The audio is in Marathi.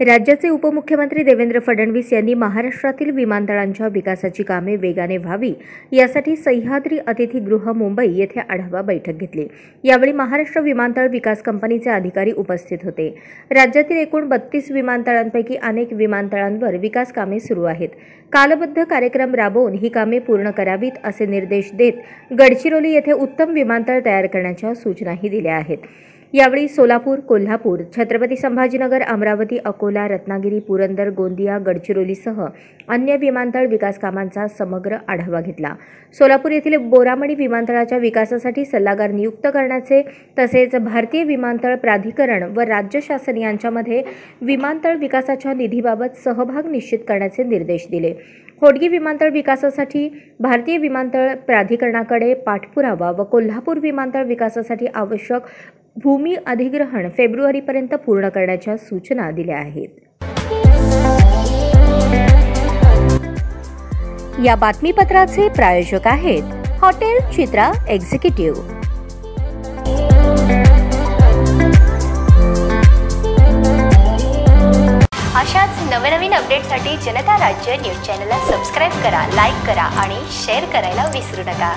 राज्याचे उपमुख्यमंत्री देवेंद्र फडणवीस यांनी महाराष्ट्रातील विमानतळांच्या विकासाची कामे वेगाने व्हावी यासाठी सह्याद्री अतिथीगृह मुंबई येथे आढावा बैठक घेतली। यावेळी महाराष्ट्र विमानतळ विकास कंपनीचे अधिकारी उपस्थित होते। राज्यातील एकूण 32 विमानतळांपैकी अनेक विमानतळांवर विकास कामे सुरू आहेत। कालबद्ध कार्यक्रम राबवून ही कामे पूर्ण करावीत असे निर्देश देत गडचिरोली येथे उत्तम विमानतळ तयार करण्याच्या सूचनाही दिल्या आहेत। यावेळी सोलापूर, कोल्हापूर, छत्रपती संभाजीनगर, अमरावती, अकोला, रत्नागिरी, पुरंदर, गोंदिया, गडचिरोलीसह अन्य विमानतळ विकास कामांचा समग्र आढावा घेतला। सोलापूर येथील बोरामणी विमानतळाच्या विकासासाठी सल्लागार नियुक्त करण्याचे तसेच भारतीय विमानतळ प्राधिकरण व राज्य शासन यांच्यामध्ये विमानतळ विकासाच्या निधीबाबत सहभाग निश्चित करण्याचे निर्देश दिले। होडगी विमानतळ विकासासाठी भारतीय विमानतळ प्राधिकरणाकडे पाठपुरावा व कोल्हापूर विमानतळ विकासासाठी आवश्यक भूमी अधिग्रहण फेब्रुवारीपर्यंत पूर्ण करण्याच्या सूचना दिल्या आहेत। या बातमीपत्राचे प्रायोजक आहेत हॉटेल चित्रा एक्झिक्युटिव्ह। अशाच नवनवीन अपडेटसाठी जनता राज्य न्यूज चॅनलला सबस्क्राइब करा, लाईक करा आणि शेअर करायला विसरू नका।